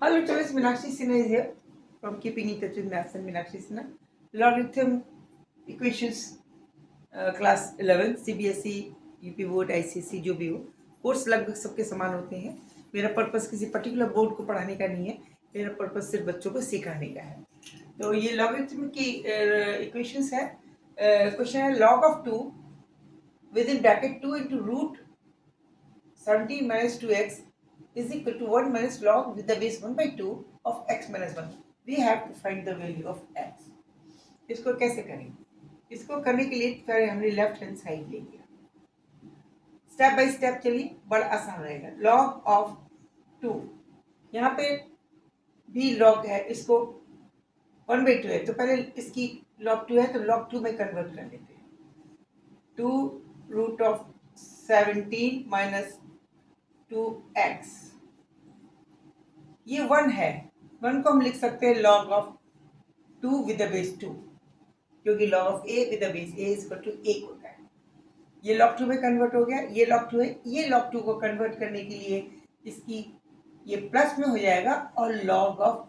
Hello, students. Meenakshi Sinha is here from Keeping in Touch with Maths and Meenakshi Sinha. Logarithm equations class 11 CBSE UP board ICSE जो भी हो course लगभग सबके समान होते हैं। मेरा पर्पस किसी पर्टिकुलर बोर्ड को पढ़ाने का नहीं है, मेरा पर्पस सिर्फ बच्चों को सिखाने का है। तो ये लॉगरिथम की इक्वेशंस है। क्वेश्चन है log of 2 within bracket 2 into root 17 minus 2x is equal to 1 minus log with the base 1 by 2 of x minus 1. We have to find the value of x. इसको कैसे करेंगे? इसको करने के लिए पहले हमने लेफ्ट हैंड साइड ले लिया। स्टेप बाय स्टेप चलिए, बड़ा आसान रहेगा। लॉग ऑफ 2, यहाँ पे भी लॉग है, इसको 1 by 2 है तो पहले इसकी log 2 है तो log 2 में कन्वर्ट कर लेते हैं। 2 रूट ऑफ 17 माइनस 2x, ये 1 है। 1 को हम लिख सकते हैं log of 2 with the base 2, क्योंकि log of a with the base a is equal to 1 होता है। ये log 2 में कन्वर्ट हो गया, ये log 2 है। ये log 2 को कन्वर्ट करने के लिए इसकी ये प्लस में हो जाएगा और log of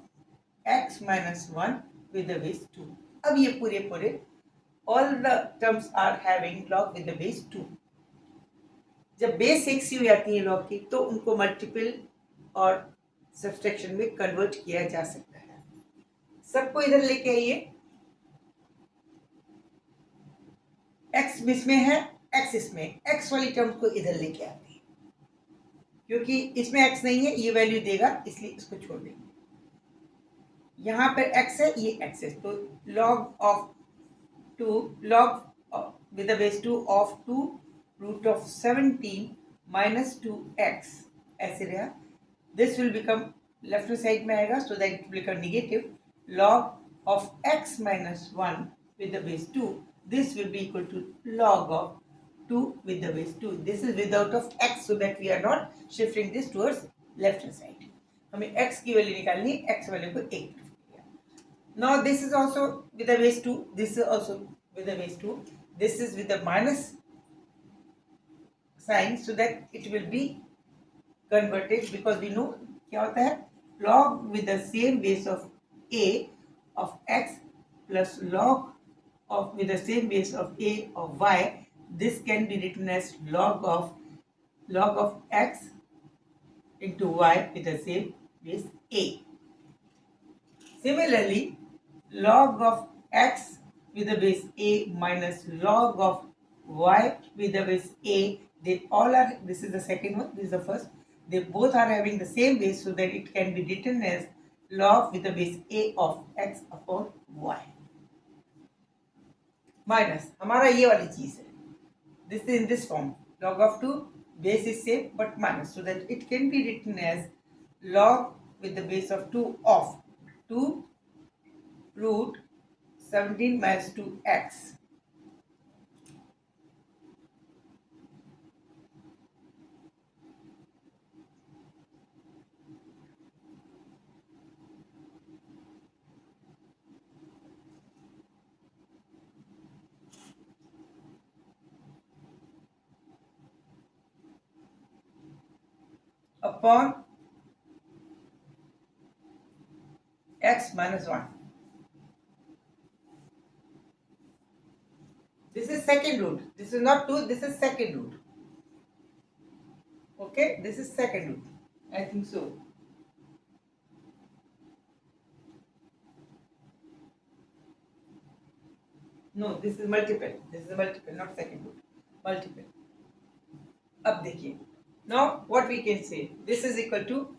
x minus 1 with the base 2। अब ये पूरे all the terms are having log with the base 2। जब बेस 1 सी हो जाती है log की तो उनको मल्टीपल और सब्सट्रैक्शन में कन्वर्ट किया जा सकता है। सबको इधर लेके आइए। x इसमें है, x इसमें, x वाली टर्म को इधर लेके आते हैं, क्योंकि इसमें x नहीं है, ये वैल्यू देगा इसलिए इसको छोड़ देंगे। यहाँ पर x है, ये x है, तो log of 2 log with the base 2 of 2 root of 17 minus 2x ऐसे रहा। This will become left side में आएगा, so that it will become negative log of x minus 1 with the base 2. This will be equal to log of 2 with the base 2. This is without of x, so that we are not shifting this towards left hand side. हमें x की value निकालनी है, x value को 1 किया। Now this is also with the base 2. This is also with the base 2. This is with the minus sign, so that it will be converted, because we know क्या होता है log with the same base of a of x plus log of with the same base of a of y. This can be written as log of x into y with the same base a. Similarly, log of x with the base a minus log of y with the base a, they all are, this is the second one, this is the first, they both are having the same base, so that it can be written as log with the base a of x upon y. Minus हमारा ये वाली चीज है, this is in this form, log of 2 base is same but minus, so that it can be written as log with the base of 2 of 2 root 17 minus 2x. upon x minus 1. This is second root. This is not 2, this is second root. Okay, this is second root. I think so. No, this is multiple. This is multiple, not second root. Multiple. अब देखिए, now what we can say, this is equal to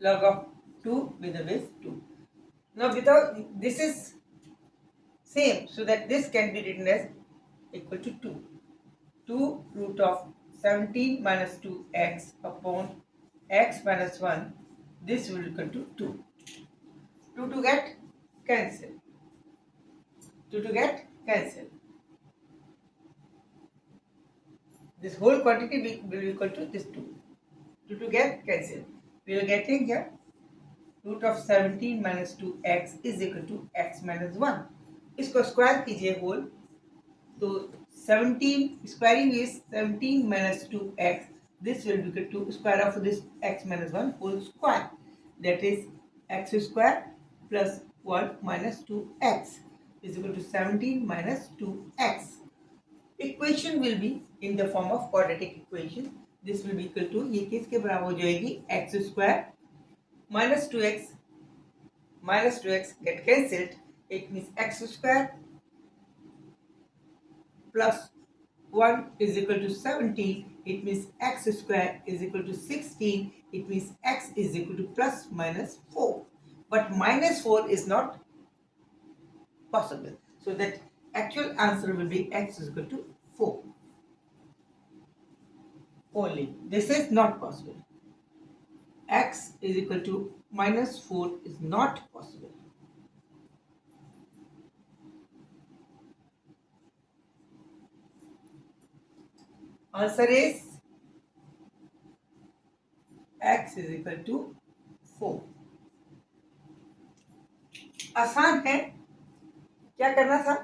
log of 2 with the base 2. Now without, this is same, so that this can be written as equal to 2. 2 root of 17 minus 2x upon x minus 1, this will equal to 2. 2 to get cancel. 2 to get cancel. This whole quantity will be equal to this 2. 2 to get cancel. We are getting here root of 17 minus 2x is equal to x minus 1. इसको square कीजिए whole, तो 17 squaring is 17 minus 2x. This will be equal to square of this x minus 1 whole square. that is x square plus 1 minus 2x is equal to 17 minus 2x. Equation will be in the form of quadratic equation. This will be equal to, ये किसके बराबर हो जाएगी, x square minus 2x get cancelled. It means x square plus 1 is equal to 17. It means x square is equal to 16. It means x is equal to plus minus 4. But minus 4 is not possible. So that actual answer will be x is equal to 4. Only. This is not possible. X is equal to minus 4 is not possible. Answer is x is equal to 4. आसान है, क्या करना था,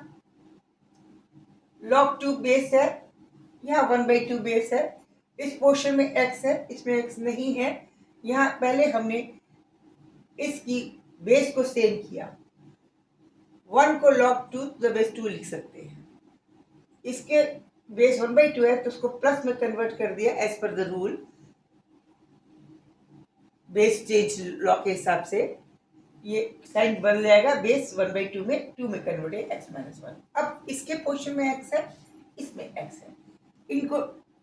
log 2 base है, यहाँ 1/2 base है, इस portion में x है, इसमें x नहीं है, यहाँ पहले हमने इसकी बेस को सेम किया, 1 को log 2 द बेस 2 लिख सकते हैं, इसके बेस 1/2 है तो उसको प्लस में कन्वर्ट कर दिया as per the rule, base change law के हिसाब से ये साइन बन जाएगा, बेस 1/2 में 2 में कन्वर्ट है x माइनस 1. अब इसके पोर्शन में x है, इसमें x है, इनको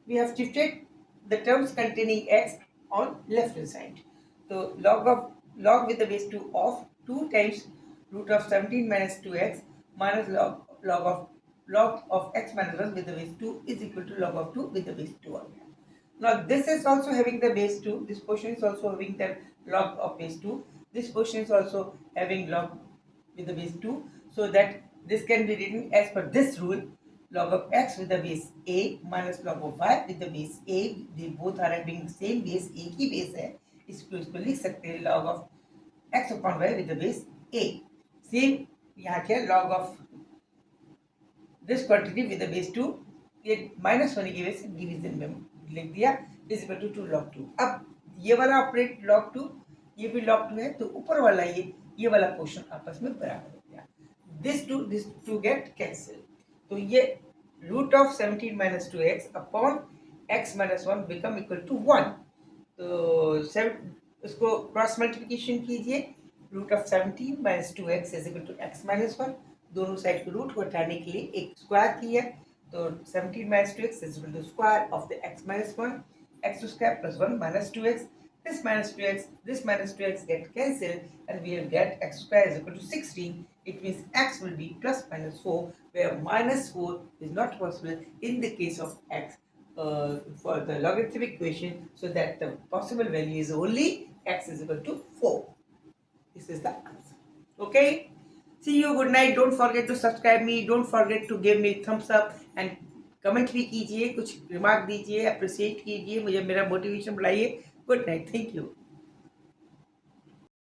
we have shifted the terms containing x on left hand side. तो log with the base 2 of 2 times root of 17 minus 2x minus log of x minus 1 with the base 2 is equal to log of 2 with the base 2 again. Now this is also having the base 2, this portion is also having the log of base 2, this portion is also having log with the base 2, so that this can be written as per this rule, log of x with the base a minus log of y with the base a, they both are having the same base, एक ही base है, इसको लिख सकते हैं log of x upon y with the base a. Same यहाँ क्या, log of this quantity with the base 2, ये minus होने की वजह से डिवीजन में लिख दिया, इज इक्वल टू log 2. अब ये वाला ऑपरेट log 2, ये भी log 2 है, तो ऊपर वाला ये वाला पोर्शन आपस में बराबर हो गया, दिस टू गेट कैंसिल. तो ये root of 17 minus 2x upon x minus 1 become equal to 1. तो इसको क्रॉस मल्टीप्लिकेशन कीजिए, root of 17 minus 2x is equal to x minus 1, दोनों साइड के रूट को हटाने के लिए एक स्क्वायर किया, तो 17 minus 2x is equal to square of the x minus 1, x square plus 1 minus 2x, this minus 2x get cancelled and we will get x square is equal to 16. It means x will be plus minus 4, where minus 4 is not possible in the case of x for the logarithmic equation, so that the possible value is only x is equal to 4. This is the answer. Okay? See you, good night. Don't forget to subscribe me. Don't forget to give me thumbs up and comment भी कीजिए, कुछ remark दीजिए, appreciate कीजिए, मुझे मेरा motivation बढ़ाइए. Good night, thank you.